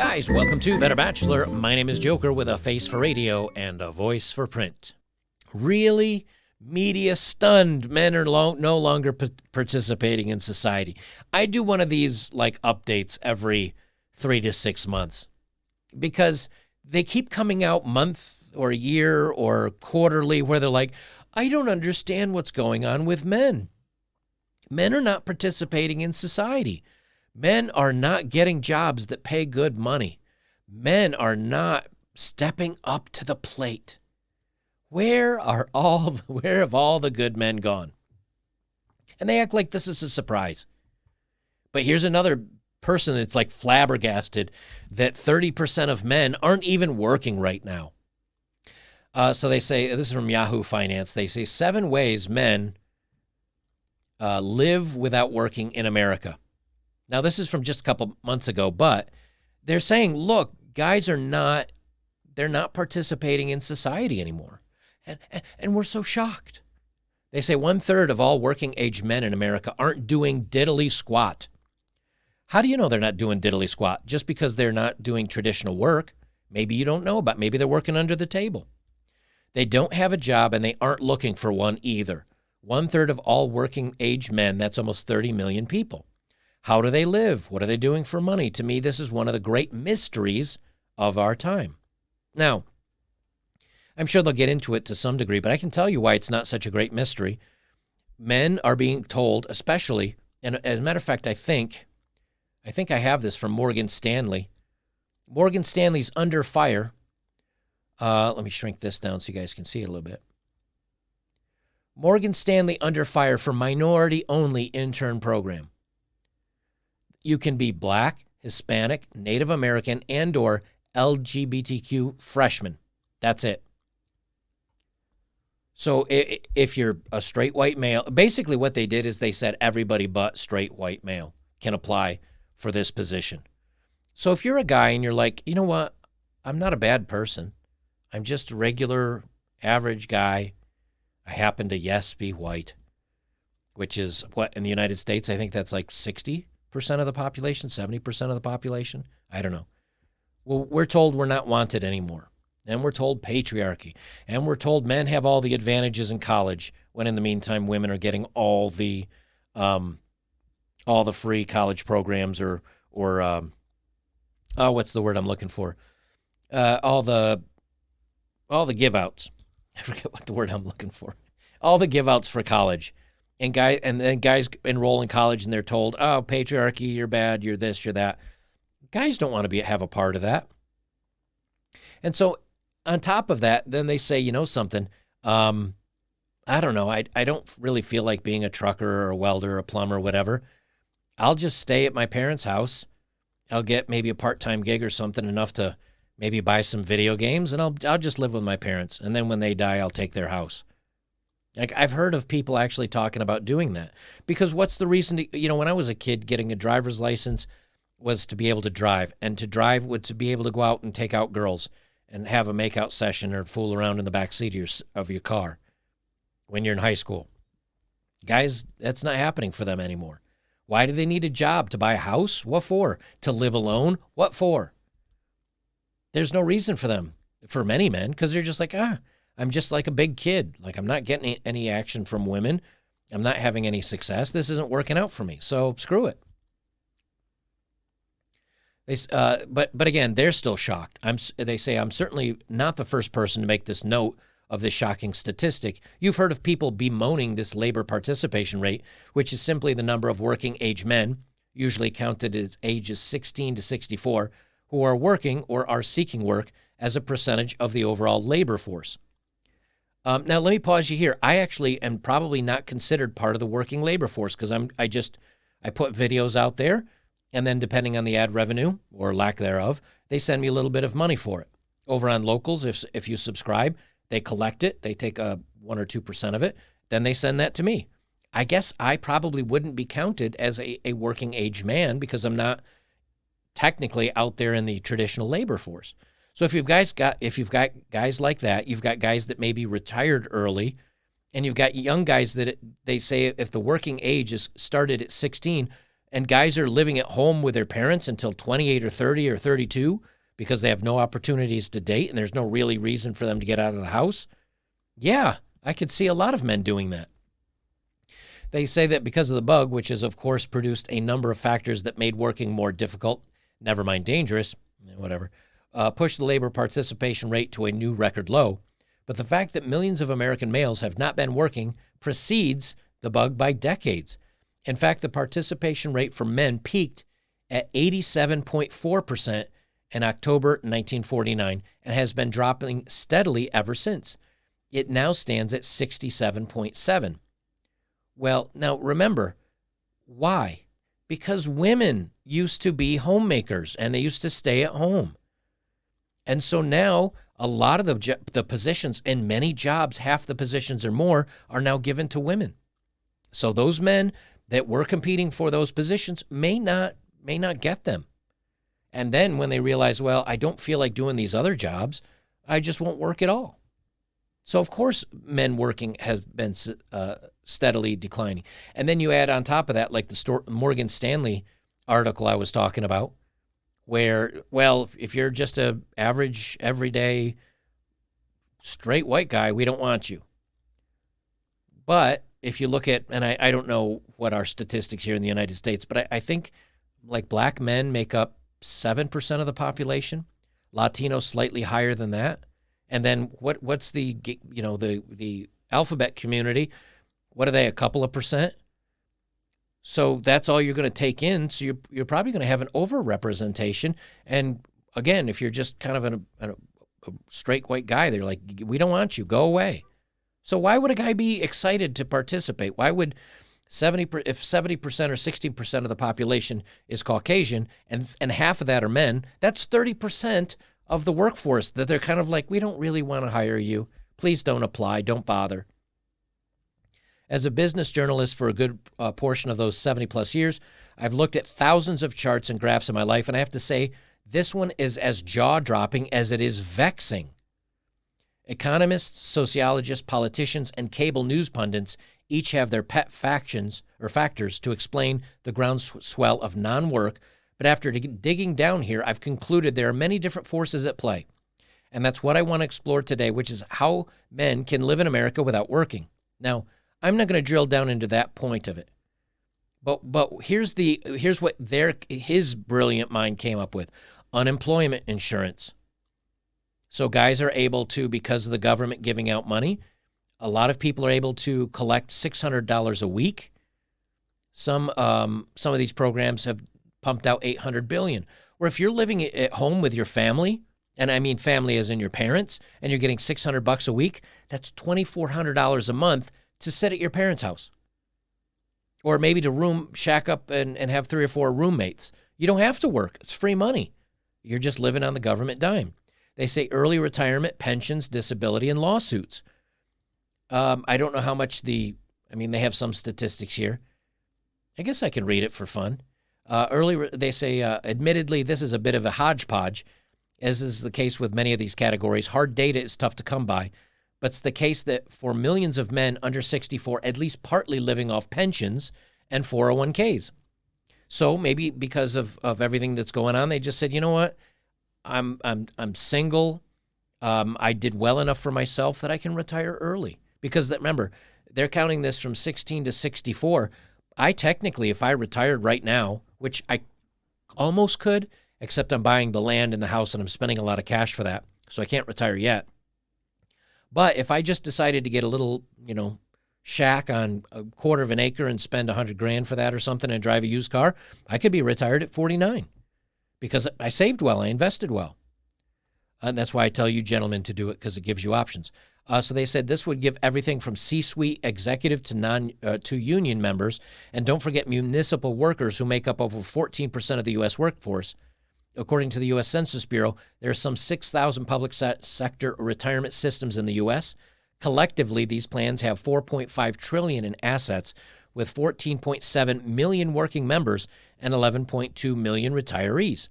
Guys, welcome to Better Bachelor. My name is Joker with a face for radio and a voice for print. Really? Media stunned. Men are no longer participating in society. I do one of these like updates every 3 to 6 months because they keep coming out month or year or quarterly where they're like, I don't understand what's going on with men. Men are not participating in society. Men are not getting jobs that pay good money. Men are not stepping up to the plate. Where have all the good men gone? And they act like this is a surprise. But here's another person that's like flabbergasted that 30% of men aren't even working right now. So they say, this is from Yahoo Finance, they say 7 ways men live without working in America. Now, this is from just a couple months ago, but they're saying, look, guys they're not participating in society anymore. And we're so shocked. They say 1/3 of all working age men in America aren't doing diddly squat. How do you know they're not doing diddly squat? Just because they're not doing traditional work. Maybe you don't know about. Maybe they're working under the table. They don't have a job and they aren't looking for one either. 1/3 of all working age men, that's almost 30 million people. How do they live? What are they doing for money? To me, this is one of the great mysteries of our time. Now, I'm sure they'll get into it to some degree, but I can tell you why it's not such a great mystery. Men are being told, especially, and as a matter of fact, I think I have this from Morgan Stanley. Morgan Stanley's under fire. Let me shrink this down so you guys can see it a little bit. Morgan Stanley under fire for minority-only intern program. You can be Black, Hispanic, Native American, and or LGBTQ freshman. That's it. So if you're a straight white male, basically what they did is they said everybody but straight white male can apply for this position. So if you're a guy and you're like, you know what, I'm not a bad person. I'm just a regular, average guy. I happen to, yes, be white, which is what in the United States, I think that's like 60% of the population, 70% of the population. I don't know. Well, we're told we're not wanted anymore. And we're told patriarchy. And we're told men have all the advantages in college when in the meantime, women are getting all the free college programs or what's the word I'm looking for? All the give outs. I forget what the word I'm looking for. All the give outs for college. And then guys enroll in college and they're told, oh, patriarchy, you're bad, you're this, you're that. Guys don't want to have a part of that. And so on top of that, then they say, you know something, I don't know, I don't really feel like being a trucker or a welder or a plumber or whatever. I'll just stay at my parents' house. I'll get maybe a part-time gig or something, enough to maybe buy some video games, and I'll just live with my parents. And then when they die, I'll take their house. Like, I've heard of people actually talking about doing that. Because what's the reason to, when I was a kid, getting a driver's license was to be able to drive. And to drive was to be able to go out and take out girls and have a makeout session or fool around in the back seat of your car when you're in high school. Guys, that's not happening for them anymore. Why do they need a job? To buy a house? What for? To live alone? What for? There's no reason for them, for many men, because they're just like, I'm just like a big kid. Like, I'm not getting any action from women. I'm not having any success. This isn't working out for me, so screw it. But again, they're still shocked. They say, I'm certainly not the first person to make this note of this shocking statistic. You've heard of people bemoaning this labor participation rate, which is simply the number of working age men, usually counted as ages 16 to 64, who are working or are seeking work as a percentage of the overall labor force. Now, let me pause you here. I actually am probably not considered part of the working labor force because I put videos out there, and then depending on the ad revenue or lack thereof, they send me a little bit of money for it. Over on Locals, if you subscribe, they collect it. They take 1 or 2% of it. Then they send that to me. I guess I probably wouldn't be counted as a working age man because I'm not technically out there in the traditional labor force. So if you've got guys like that, you've got guys that maybe retired early, and you've got young guys that they say if the working age is started at 16, And guys are living at home with their parents until 28 or 30 or 32 because they have no opportunities to date and there's no really reason for them to get out of the house. Yeah, I could see a lot of men doing that. They say that because of the bug, which has, of course, produced a number of factors that made working more difficult, never mind dangerous, whatever, pushed the labor participation rate to a new record low. But the fact that millions of American males have not been working precedes the bug by decades. In fact, the participation rate for men peaked at 87.4% in October 1949 and has been dropping steadily ever since. It now stands at 67.7%. Well, now remember, why? Because women used to be homemakers and they used to stay at home. And so now a lot of the positions in many jobs, half the positions or more, are now given to women. So those men that were competing for those positions may not get them. And then when they realize, well, I don't feel like doing these other jobs, I just won't work at all. So, of course, men working has been steadily declining. And then you add on top of that, like the Morgan Stanley article I was talking about, where, well, if you're just an average, everyday, straight white guy, we don't want you. But if you look at, and I don't know what our statistics here in the United States, but I think like black men make up 7% of the population, Latinos slightly higher than that. And then what's the alphabet community? What are they, a couple of percent? So that's all you're going to take in. So you're probably going to have an overrepresentation. And again, if you're just kind of a straight white guy, they're like, we don't want you, go away. So why would a guy be excited to participate? Why would if 70% or 60% of the population is Caucasian and half of that are men, that's 30% of the workforce that they're kind of like, we don't really want to hire you. Please don't apply. Don't bother. As a business journalist for a good portion of those 70 plus years, I've looked at thousands of charts and graphs in my life, and I have to say this one is as jaw-dropping as it is vexing. Economists, sociologists, politicians, and cable news pundits each have their pet factions or factors to explain the groundswell of non-work. But after digging down here, I've concluded there are many different forces at play. And that's what I want to explore today, which is how men can live in America without working. Now, I'm not going to drill down into that point of it. But here's what his brilliant mind came up with. Unemployment insurance. So guys are able to, because of the government giving out money, a lot of people are able to collect $600 a week. Some of these programs have pumped out $800 billion. Or if you're living at home with your family, and I mean family as in your parents, and you're getting $600 a week, that's $2,400 a month to sit at your parents' house. Or maybe to shack up and have 3 or 4 roommates. You don't have to work. It's free money. You're just living on the government dime. They say early retirement, pensions, disability, and lawsuits. I don't know how much they have some statistics here. I guess I can read it for fun. They say, admittedly, this is a bit of a hodgepodge, as is the case with many of these categories. Hard data is tough to come by, but it's the case that for millions of men under 64, at least partly living off pensions and 401ks. So maybe because of everything that's going on, they just said, you know what? I'm single. I did well enough for myself that I can retire early. Because remember, they're counting this from 16 to 64. I technically, if I retired right now, which I almost could, except I'm buying the land and the house and I'm spending a lot of cash for that, so I can't retire yet. But if I just decided to get a little, shack on a quarter of an acre and spend $100,000 for that or something and drive a used car, I could be retired at 49 because I saved well, I invested well. And that's why I tell you gentlemen to do it, because it gives you options. So they said this would give everything from C-suite executive to union members. And don't forget municipal workers who make up over 14% of the U.S. workforce. According to the U.S. Census Bureau, there are some 6,000 public sector retirement systems in the U.S. Collectively, these plans have $4.5 trillion in assets, with 14.7 million working members and 11.2 million retirees.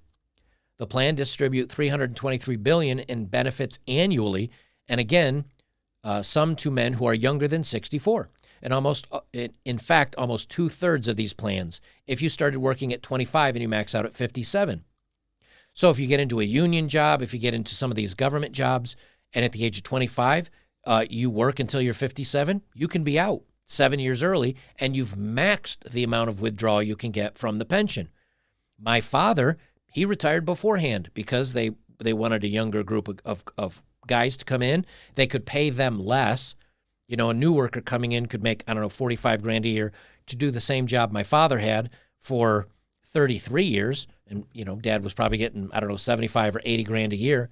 The plan distribute $323 billion in benefits annually, and again, some to men who are younger than 64. And in fact, almost 2/3 of these plans, if you started working at 25 and you max out at 57. So if you get into a union job, if you get into some of these government jobs, and at the age of 25, you work until you're 57, you can be out 7 years early, and you've maxed the amount of withdrawal you can get from the pension. My father, he retired beforehand because they wanted a younger group of guys to come in. They could pay them less. You know, a new worker coming in could make, 45 grand a year to do the same job my father had for 33 years. And, Dad was probably getting, 75 or 80 grand a year.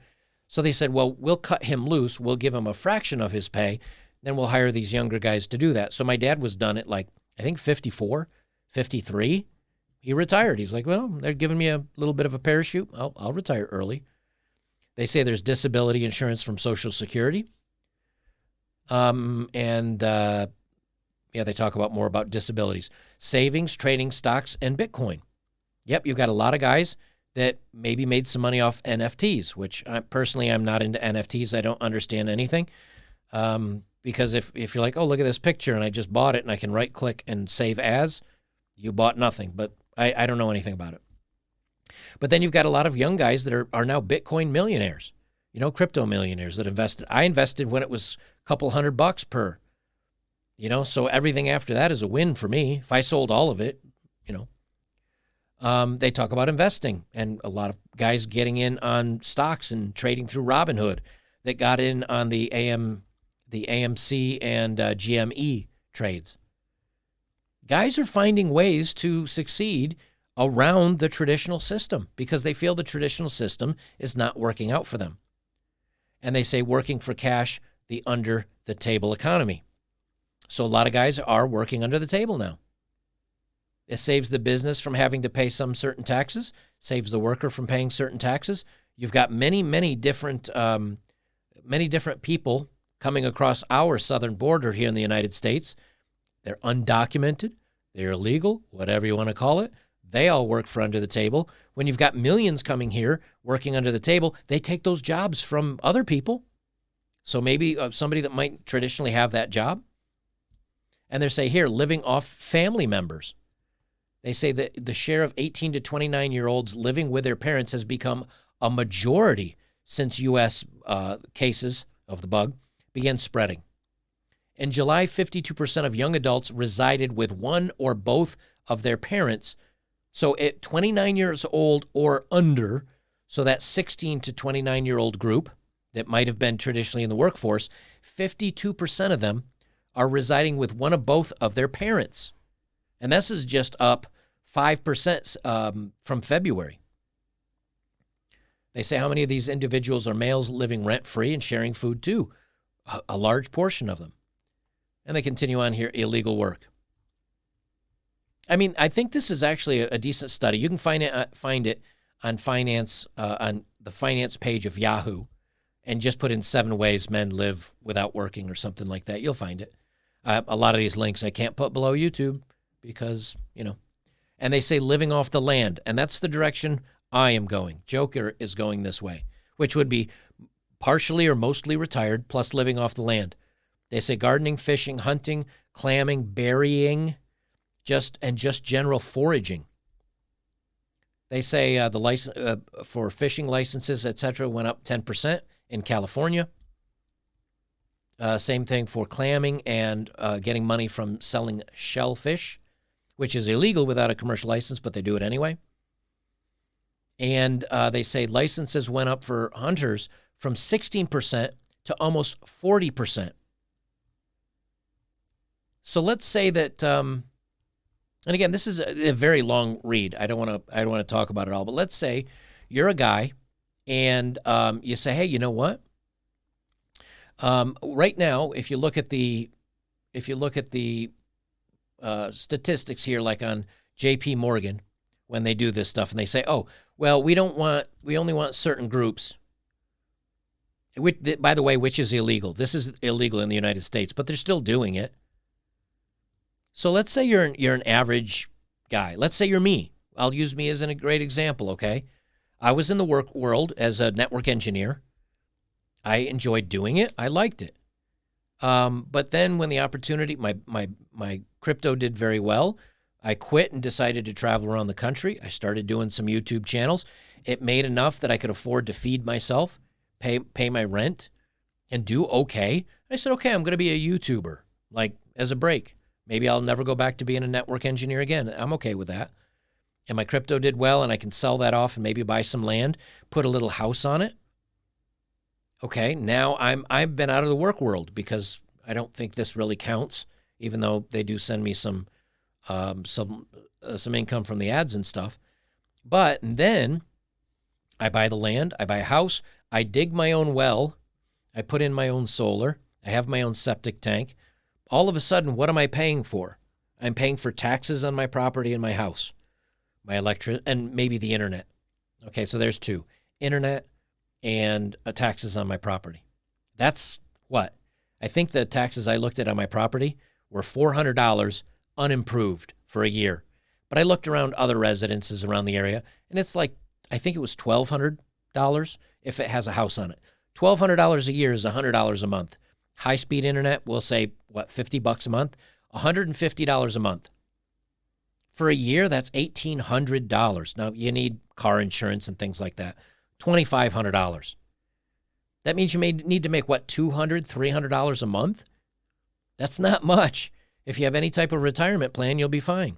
So they said, well, we'll cut him loose. We'll give him a fraction of his pay. Then we'll hire these younger guys to do that. So my dad was done at 54, 53. He retired. He's like, well, they're giving me a little bit of a parachute. I'll retire early. They say there's disability insurance from Social Security. They talk about more about disabilities, savings, trading, stocks, and Bitcoin. Yep, you've got a lot of guys that maybe made some money off NFTs, which I'm not into NFTs. I don't understand anything. Because if you're like, oh, look at this picture and I just bought it and I can right click and save as, you bought nothing. But I don't know anything about it. But then you've got a lot of young guys that are now Bitcoin millionaires, crypto millionaires that invested. I invested when it was a couple $100 per, so everything after that is a win for me. If I sold all of it, they talk about investing, and a lot of guys getting in on stocks and trading through Robinhood that got in on the AMC and GME trades. Guys are finding ways to succeed around the traditional system because they feel the traditional system is not working out for them. And they say working for cash, the under-the-table economy. So a lot of guys are working under the table now. It saves the business from having to pay some certain taxes, saves the worker from paying certain taxes. You've got many different people coming across our southern border here in the United States. They're undocumented, they're illegal, whatever you want to call it. They all work for under the table. When you've got millions coming here working under the table, they take those jobs from other people. So maybe somebody that might traditionally have that job. And they say here, living off family members. They say that the share of 18 to 29-year-olds living with their parents has become a majority since U.S. Cases of the bug began spreading. In July, 52% of young adults resided with one or both of their parents. So at 29 years old or under, so that 16 to 29-year-old group that might have been traditionally in the workforce, 52% of them are residing with one or both of their parents. And this is just up 5% from February. They say how many of these individuals are males living rent-free and sharing food too? A large portion of them. And they continue on here, illegal work. I mean, I think this is actually a decent study. You can find it on finance on the finance page of Yahoo, and just put in 7 ways men live without working or something like that. You'll find it. A lot of these links I can't put below YouTube because, and they say living off the land, and that's the direction I am going. Joker is going this way, which would be partially or mostly retired plus living off the land. They say gardening, fishing, hunting, clamming, berrying, just general foraging. They say the license for fishing licenses, etc., went up 10% in California. Same thing for clamming and getting money from selling shellfish, which is illegal without a commercial license, but they do it anyway. And they say licenses went up for hunters from 16% to almost 40%. So let's say that, and again, this is a very long read. I don't want to talk about it all, but let's say you're a guy and you say, hey, you know what? Right now, if you look at the statistics here, like on J.P. Morgan, when they do this stuff, and they say, oh, well, we only want certain groups. Which, by the way, which is illegal. This is illegal in the United States, but they're still doing it. So let's say you're an average guy. Let's say you're me. I'll use me as a great example, okay? I was in the work world as a network engineer. I enjoyed doing it. I liked it. But then when the opportunity, my crypto did very well. I quit and decided to travel around the country. I started doing some YouTube channels. It made enough that I could afford to feed myself, pay my rent, and do okay. I said, okay, I'm going to be a YouTuber, like as a break. Maybe I'll never go back to being a network engineer again. I'm okay with that. And my crypto did well, and I can sell that off and maybe buy some land, put a little house on it. Okay, now I've been out of the work world because I don't think this really counts, even though they do send me some income from the ads and stuff. But then I buy the land, I buy a house, I dig my own well, I put in my own solar, I have my own septic tank. All of a sudden, what am I paying for? I'm paying for taxes on my property and my house, my electric, and maybe the internet. Okay, so there's two: internet and taxes on my property. That's what? I think the taxes I looked at on my property were $400 unimproved for a year. But I looked around other residences around the area, and it's like, I think it was $1,200 if it has a house on it. $1,200 a year is $100 a month. High-speed internet, we'll say, what, $50 a month? $150 a month. For a year, that's $1,800. Now, you need car insurance and things like that. $2,500. That means you may need to make, what, $200, $300 a month? That's not much. If you have any type of retirement plan, you'll be fine.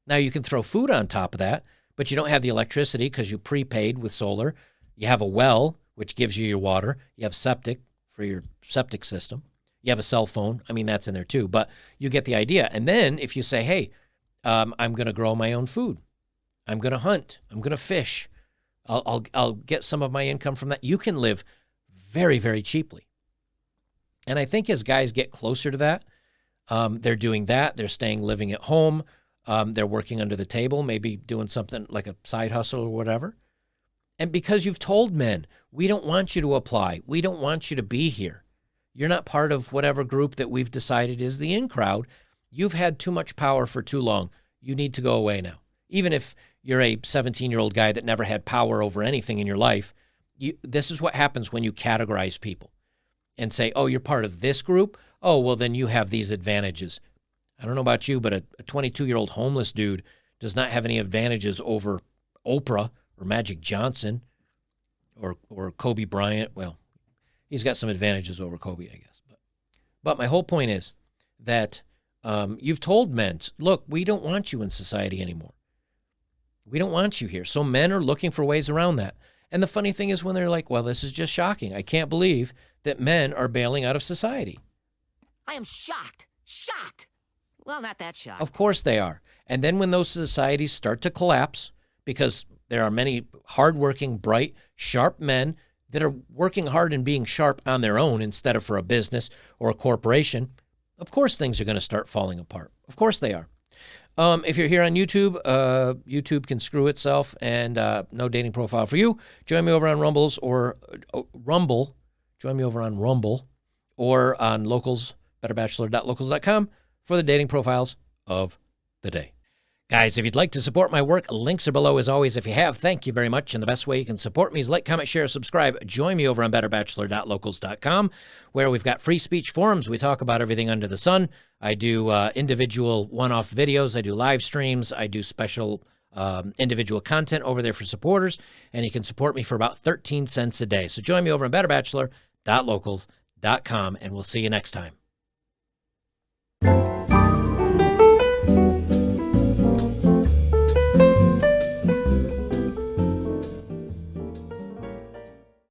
Now, you can throw food on top of that, but you don't have the electricity because you prepaid with solar. You have a well, which gives you your water. You have septic for your septic system. You have a cell phone. I mean, that's in there too, but you get the idea. And then if you say, hey, I'm going to grow my own food. I'm going to hunt. I'm going to fish. I'll get some of my income from that. You can live very, very cheaply. And I think as guys get closer to that, they're doing that. They're living at home. They're working under the table, maybe doing something like a side hustle or whatever. And because you've told men, we don't want you to apply. We don't want you to be here. You're not part of whatever group that we've decided is the in crowd. You've had too much power for too long. You need to go away now. Even if you're a 17-year-old guy that never had power over anything in your life, this is what happens when you categorize people and say, oh, you're part of this group? Oh, well, then you have these advantages. I don't know about you, but a 22-year-old homeless dude does not have any advantages over Oprah or Magic Johnson or Kobe Bryant. Well, he's got some advantages over Kobe, I guess. But my whole point is that you've told men, look, we don't want you in society anymore. We don't want you here. So men are looking for ways around that. And the funny thing is when they're like, well, this is just shocking. I can't believe that men are bailing out of society. I am shocked. Shocked. Well, not that shocked. Of course they are. And then when those societies start to collapse, because there are many hardworking, bright, sharp men that are working hard and being sharp on their own instead of for a business or a corporation, of course things are going to start falling apart. Of course they are. If you're here on YouTube, YouTube can screw itself and no dating profile for you. Join me over on Rumble. Join me over on Rumble or on Locals, betterbachelor.locals.com for the dating profiles of the day. Guys, if you'd like to support my work, links are below as always. If you have, thank you very much. And the best way you can support me is like, comment, share, subscribe. Join me over on betterbachelor.locals.com, where we've got free speech forums. We talk about everything under the sun. I do individual one-off videos. I do live streams. I do special individual content over there for supporters. And you can support me for about 13 cents a day. So join me over on betterbachelor.locals.com, and we'll see you next time.